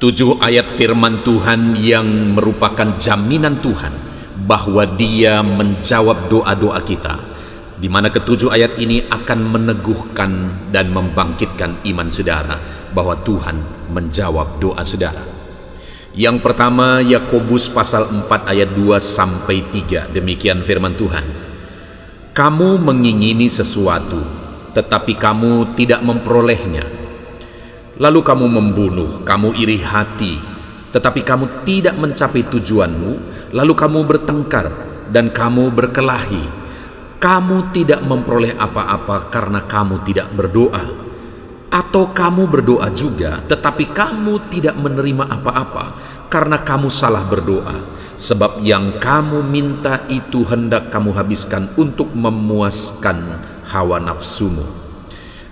7 ayat firman Tuhan yang merupakan jaminan Tuhan bahwa Dia menjawab doa-doa kita, di mana ke-7 ayat ini akan meneguhkan dan membangkitkan iman saudara bahwa Tuhan menjawab doa saudara. Yang pertama, Yakobus pasal 4 ayat 2 sampai 3. Demikian firman Tuhan. Kamu mengingini sesuatu, tetapi kamu tidak memperolehnya. Lalu kamu membunuh, kamu iri hati, tetapi kamu tidak mencapai tujuanmu. Lalu kamu bertengkar dan kamu berkelahi. Kamu tidak memperoleh apa-apa karena kamu tidak berdoa. Atau kamu berdoa juga, tetapi kamu tidak menerima apa-apa karena kamu salah berdoa. Sebab yang kamu minta itu hendak kamu habiskan untuk memuaskan hawa nafsumu.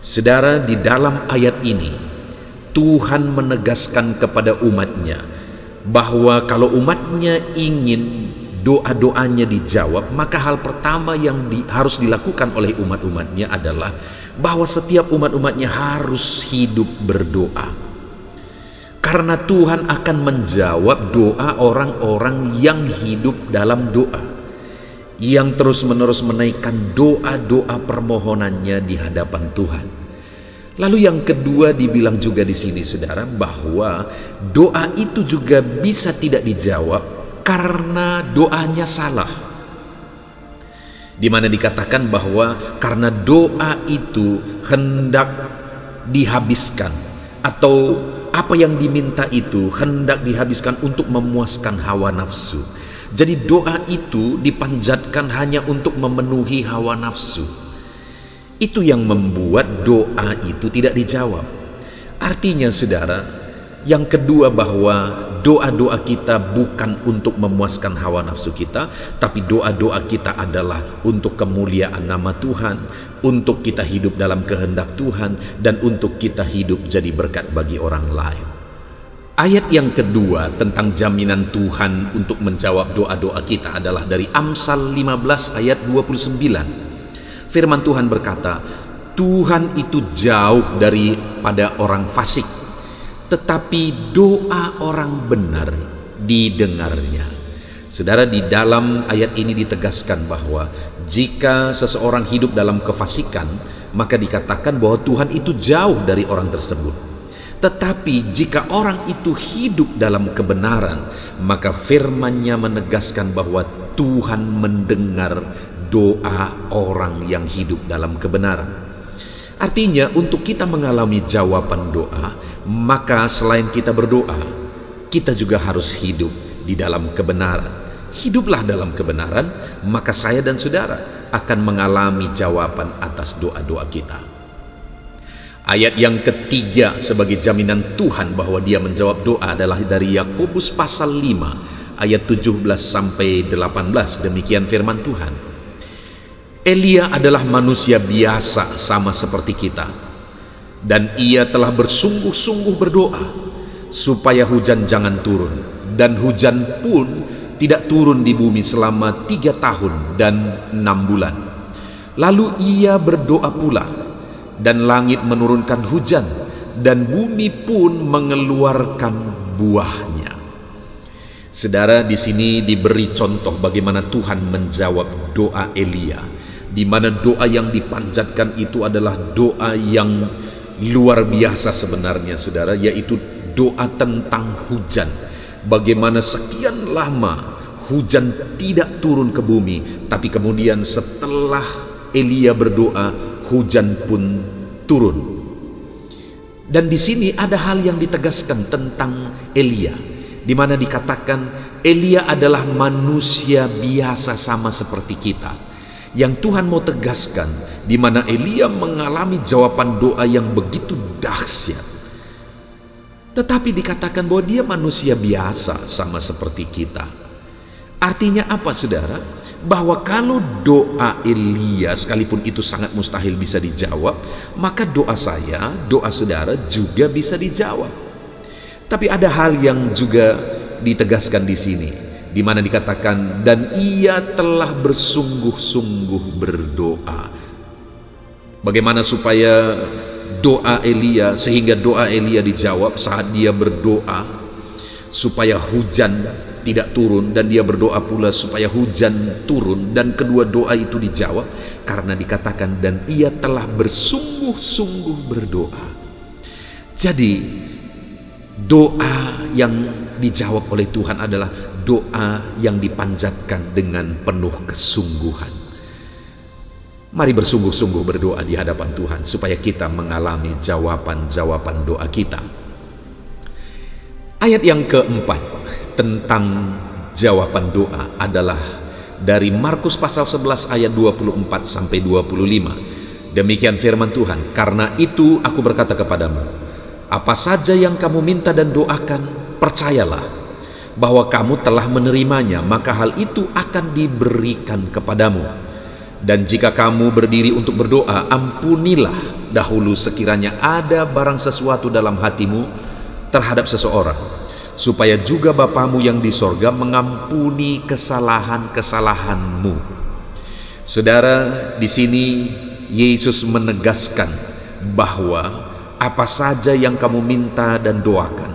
Saudara, di dalam ayat ini Tuhan menegaskan kepada umatnya bahwa kalau umatnya ingin doa-doanya dijawab, maka hal pertama yang harus dilakukan oleh umat-umatnya adalah bahwa setiap umat-umatnya harus hidup berdoa. Karena Tuhan akan menjawab doa orang-orang yang hidup dalam doa, yang terus-menerus menaikkan doa-doa permohonannya di hadapan Tuhan. Lalu yang kedua dibilang juga di sini saudara, bahwa doa itu juga bisa tidak dijawab karena doanya salah. Di mana dikatakan bahwa karena doa itu hendak dihabiskan, atau apa yang diminta itu hendak dihabiskan untuk memuaskan hawa nafsu. Jadi doa itu dipanjatkan hanya untuk memenuhi hawa nafsu. Itu yang membuat doa itu tidak dijawab. Artinya saudara, yang kedua bahwa doa-doa kita bukan untuk memuaskan hawa nafsu kita, tapi doa-doa kita adalah untuk kemuliaan nama Tuhan, untuk kita hidup dalam kehendak Tuhan, dan untuk kita hidup jadi berkat bagi orang lain. Ayat yang kedua tentang jaminan Tuhan untuk menjawab doa-doa kita adalah dari Amsal 15 ayat 29. Firman Tuhan berkata, Tuhan itu jauh daripada orang fasik, tetapi doa orang benar didengarnya. Saudara, di dalam ayat ini ditegaskan bahwa jika seseorang hidup dalam kefasikan, maka dikatakan bahwa Tuhan itu jauh dari orang tersebut. Tetapi jika orang itu hidup dalam kebenaran, maka firman-Nya menegaskan bahwa Tuhan mendengar doa orang yang hidup dalam kebenaran. Artinya untuk kita mengalami jawaban doa, maka selain kita berdoa, kita juga harus hidup di dalam kebenaran. Hiduplah dalam kebenaran, maka saya dan saudara akan mengalami jawaban atas doa-doa kita. Ayat yang ketiga sebagai jaminan Tuhan bahwa Dia menjawab doa adalah dari Yakobus pasal 5 ayat 17 sampai 18. Demikian firman Tuhan. Elia adalah manusia biasa sama seperti kita, dan ia telah bersungguh-sungguh berdoa supaya hujan jangan turun, dan hujan pun tidak turun di bumi selama 3 tahun dan 6 bulan. Lalu ia berdoa pula, dan langit menurunkan hujan, dan bumi pun mengeluarkan buahnya. Saudara, di sini diberi contoh bagaimana Tuhan menjawab doa Elia, di mana doa yang dipanjatkan itu adalah doa yang luar biasa sebenarnya saudara, yaitu doa tentang hujan. Bagaimana sekian lama hujan tidak turun ke bumi, tapi kemudian setelah Elia berdoa, hujan pun turun. Dan di sini ada hal yang ditegaskan tentang Elia, di mana dikatakan Elia adalah manusia biasa sama seperti kita. Yang Tuhan mau tegaskan, di mana Elia mengalami jawaban doa yang begitu dahsyat, tetapi dikatakan bahwa dia manusia biasa sama seperti kita. Artinya apa saudara? Bahwa kalau doa Elia sekalipun itu sangat mustahil bisa dijawab, maka doa saya, doa saudara juga bisa dijawab. Tapi ada hal yang juga ditegaskan di sini, di mana dikatakan dan ia telah bersungguh-sungguh berdoa. Bagaimana supaya doa Elia, sehingga doa Elia dijawab saat dia berdoa supaya hujan tidak turun, dan dia berdoa pula supaya hujan turun, dan kedua doa itu dijawab karena dikatakan dan ia telah bersungguh-sungguh berdoa. Jadi doa yang dijawab oleh Tuhan adalah doa yang dipanjatkan dengan penuh kesungguhan. Mari bersungguh-sungguh berdoa di hadapan Tuhan supaya kita mengalami jawaban-jawaban doa kita. Ayat yang keempat tentang jawaban doa adalah dari Markus pasal 11 ayat 24 sampai 25. Demikian firman Tuhan, karena itu aku berkata kepadamu, apa saja yang kamu minta dan doakan, percayalah bahwa kamu telah menerimanya, maka hal itu akan diberikan kepadamu. Dan jika kamu berdiri untuk berdoa, ampunilah dahulu sekiranya ada barang sesuatu dalam hatimu terhadap seseorang, supaya juga Bapamu yang di sorga mengampuni kesalahan-kesalahanmu. Saudara, di sini Yesus menegaskan bahwa apa saja yang kamu minta dan doakan,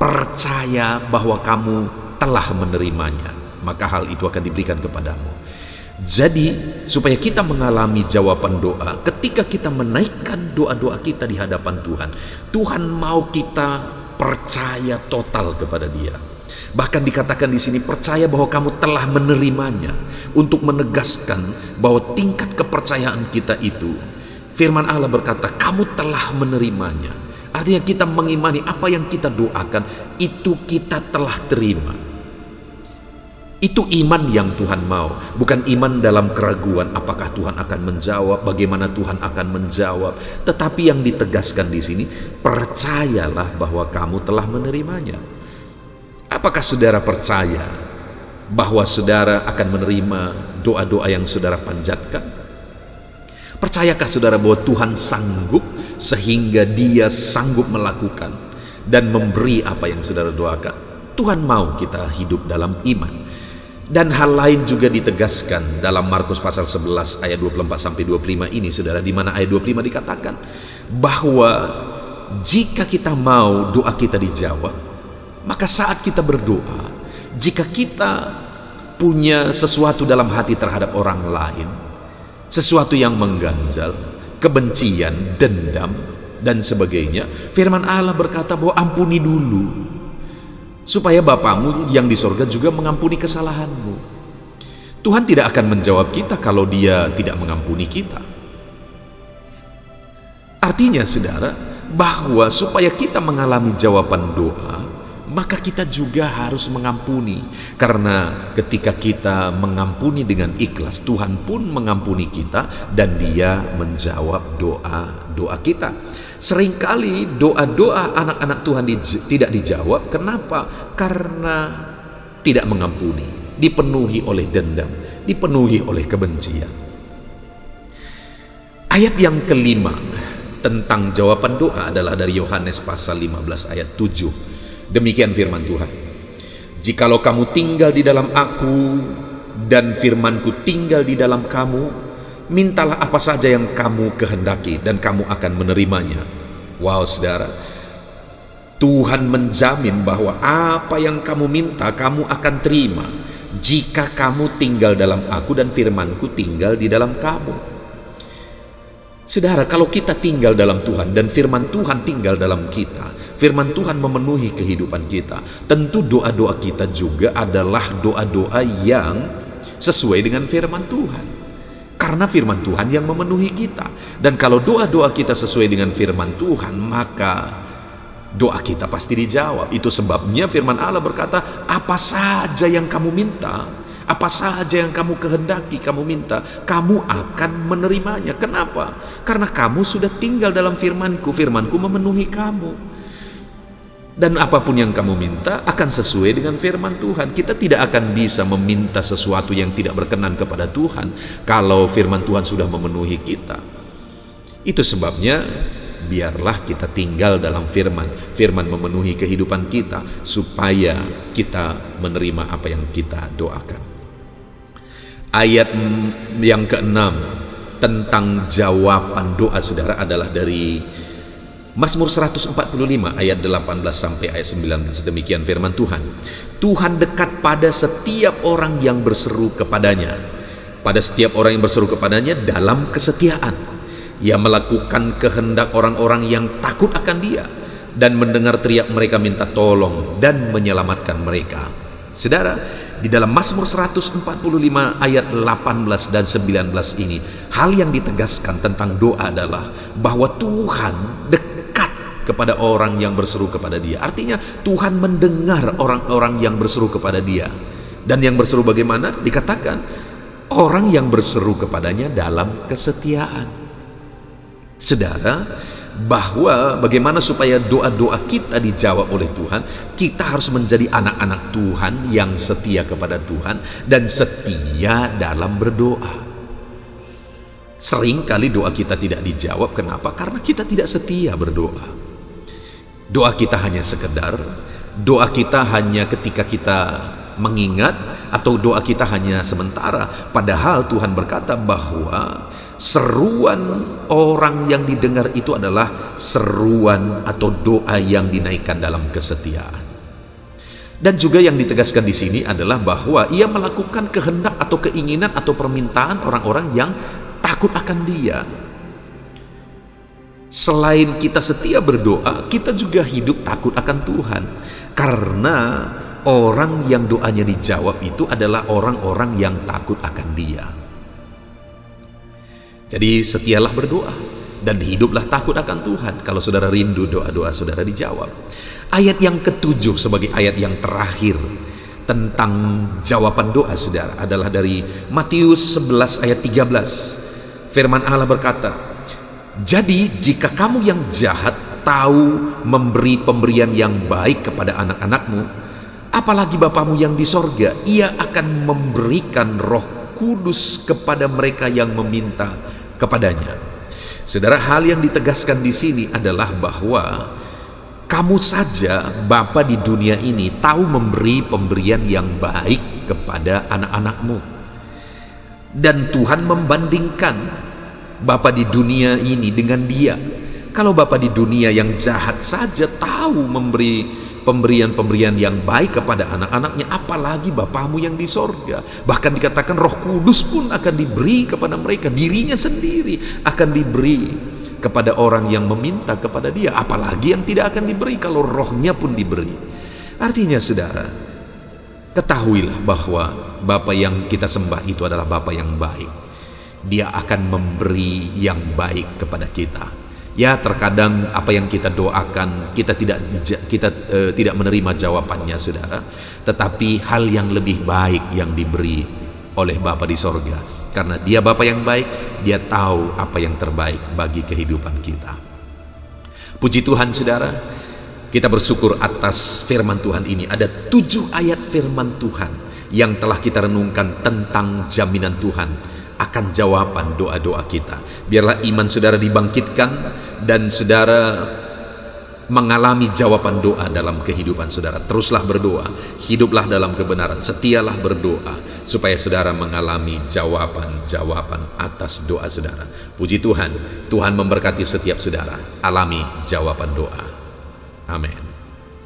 percaya bahwa kamu telah menerimanya, maka hal itu akan diberikan kepadamu. Jadi, supaya kita mengalami jawaban doa, ketika kita menaikkan doa-doa kita di hadapan Tuhan, Tuhan mau kita percaya total kepada Dia. Bahkan dikatakan di sini, percaya bahwa kamu telah menerimanya, untuk menegaskan bahwa tingkat kepercayaan kita itu, firman Allah berkata, kamu telah menerimanya. Artinya kita mengimani apa yang kita doakan, itu kita telah terima. Itu iman yang Tuhan mau, bukan iman dalam keraguan apakah Tuhan akan menjawab, bagaimana Tuhan akan menjawab, tetapi yang ditegaskan di sini, percayalah bahwa kamu telah menerimanya. Apakah saudara percaya bahwa saudara akan menerima doa-doa yang saudara panjatkan? Percayakah saudara bahwa Tuhan sanggup sehingga Dia sanggup melakukan dan memberi apa yang saudara doakan? Tuhan mau kita hidup dalam iman. Dan hal lain juga ditegaskan dalam Markus pasal 11 ayat 24 sampai 25 ini, saudara, di mana ayat 25 dikatakan bahwa jika kita mau doa kita dijawab, maka saat kita berdoa, jika kita punya sesuatu dalam hati terhadap orang lain, sesuatu yang mengganjal, kebencian, dendam, dan sebagainya, firman Allah berkata bahwa ampuni dulu, supaya Bapamu yang di sorga juga mengampuni kesalahanmu. Tuhan tidak akan menjawab kita kalau Dia tidak mengampuni kita. Artinya, saudara, bahwa supaya kita mengalami jawaban doa, maka kita juga harus mengampuni. Karena ketika kita mengampuni dengan ikhlas, Tuhan pun mengampuni kita dan Dia menjawab doa-doa kita. Seringkali doa-doa anak-anak Tuhan tidak dijawab. Kenapa? Karena tidak mengampuni, dipenuhi oleh dendam, dipenuhi oleh kebencian. Ayat yang kelima tentang jawaban doa adalah dari Yohanes pasal 15 ayat 7. Demikian firman Tuhan, jikalau kamu tinggal di dalam aku dan firmanku tinggal di dalam kamu, mintalah apa saja yang kamu kehendaki dan kamu akan menerimanya. Wow, saudara, Tuhan menjamin bahwa apa yang kamu minta kamu akan terima jika kamu tinggal dalam aku dan firmanku tinggal di dalam kamu. Saudara, kalau kita tinggal dalam Tuhan dan firman Tuhan tinggal dalam kita, firman Tuhan memenuhi kehidupan kita, tentu doa-doa kita juga adalah doa-doa yang sesuai dengan firman Tuhan. Karena firman Tuhan yang memenuhi kita. Dan kalau doa-doa kita sesuai dengan firman Tuhan, maka doa kita pasti dijawab. Itu sebabnya firman Allah berkata, apa saja yang kamu minta, apa saja yang kamu kehendaki, kamu minta, kamu akan menerimanya. Kenapa? Karena kamu sudah tinggal dalam firmanku, firmanku memenuhi kamu. Dan apapun yang kamu minta akan sesuai dengan firman Tuhan. Kita tidak akan bisa meminta sesuatu yang tidak berkenan kepada Tuhan kalau firman Tuhan sudah memenuhi kita. Itu sebabnya biarlah kita tinggal dalam firman. Firman memenuhi kehidupan kita supaya kita menerima apa yang kita doakan. Ayat yang ke-6 tentang jawaban doa, saudara, adalah dari Mazmur 145 ayat 18 sampai ayat 19, demikian firman Tuhan. Tuhan dekat pada setiap orang yang berseru kepadanya. Pada setiap orang yang berseru kepadanya dalam kesetiaan. Ia melakukan kehendak orang-orang yang takut akan Dia dan mendengar teriak mereka minta tolong dan menyelamatkan mereka. Saudara, di dalam Mazmur 145 ayat 18 dan 19 ini, hal yang ditegaskan tentang doa adalah bahwa Tuhan dekat kepada orang yang berseru kepada Dia. Artinya Tuhan mendengar orang-orang yang berseru kepada Dia. Dan yang berseru bagaimana? Dikatakan orang yang berseru kepadanya dalam kesetiaan. Saudara, bahwa bagaimana supaya doa-doa kita dijawab oleh Tuhan, kita harus menjadi anak-anak Tuhan yang setia kepada Tuhan dan setia dalam berdoa. Seringkali doa kita tidak dijawab. Kenapa? Karena kita tidak setia berdoa. Doa kita hanya sekedar, doa kita hanya ketika kita mengingat, atau doa kita hanya sementara. Padahal Tuhan berkata bahwa seruan orang yang didengar itu adalah seruan atau doa yang dinaikkan dalam kesetiaan. Dan juga yang ditegaskan di sini adalah bahwa Ia melakukan kehendak atau keinginan atau permintaan orang-orang yang takut akan Dia. Selain kita setia berdoa, kita juga hidup takut akan Tuhan. Karena orang yang doanya dijawab itu adalah orang-orang yang takut akan Dia. Jadi setialah berdoa dan hiduplah takut akan Tuhan kalau saudara rindu doa-doa saudara dijawab. Ayat yang ketujuh sebagai ayat yang terakhir tentang jawaban doa saudara adalah dari Matius 11 ayat 13. Firman Allah berkata, "Jadi jika kamu yang jahat tahu memberi pemberian yang baik kepada anak-anakmu, apalagi Bapamu yang di sorga, Ia akan memberikan Roh Kudus kepada mereka yang meminta kepadanya." Saudara, hal yang ditegaskan di sini adalah bahwa kamu saja, Bapa di dunia ini, tahu memberi pemberian yang baik kepada anak-anakmu. Dan Tuhan membandingkan Bapa di dunia ini dengan Dia. Kalau Bapa di dunia yang jahat saja tahu memberi pemberian-pemberian yang baik kepada anak-anaknya, apalagi Bapamu yang di sorga. Bahkan dikatakan Roh Kudus pun akan diberi kepada mereka, dirinya sendiri akan diberi kepada orang yang meminta kepada Dia. Apalagi yang tidak akan diberi kalau rohnya pun diberi. Artinya saudara, ketahuilah bahwa Bapa yang kita sembah itu adalah Bapa yang baik. Dia akan memberi yang baik kepada kita. Ya, terkadang apa yang kita doakan kita tidak menerima jawabannya saudara, tetapi hal yang lebih baik yang diberi oleh Bapa di sorga. Karena Dia Bapa yang baik, Dia tahu apa yang terbaik bagi kehidupan kita. Puji Tuhan saudara, kita bersyukur atas firman Tuhan ini. Ada 7 ayat firman Tuhan yang telah kita renungkan tentang jaminan Tuhan akan jawaban doa-doa kita. Biarlah iman saudara dibangkitkan dan saudara mengalami jawaban doa dalam kehidupan saudara. Teruslah berdoa, hiduplah dalam kebenaran, setialah berdoa supaya saudara mengalami jawaban-jawaban atas doa saudara. Puji Tuhan, Tuhan memberkati setiap saudara. Alami jawaban doa. Amin.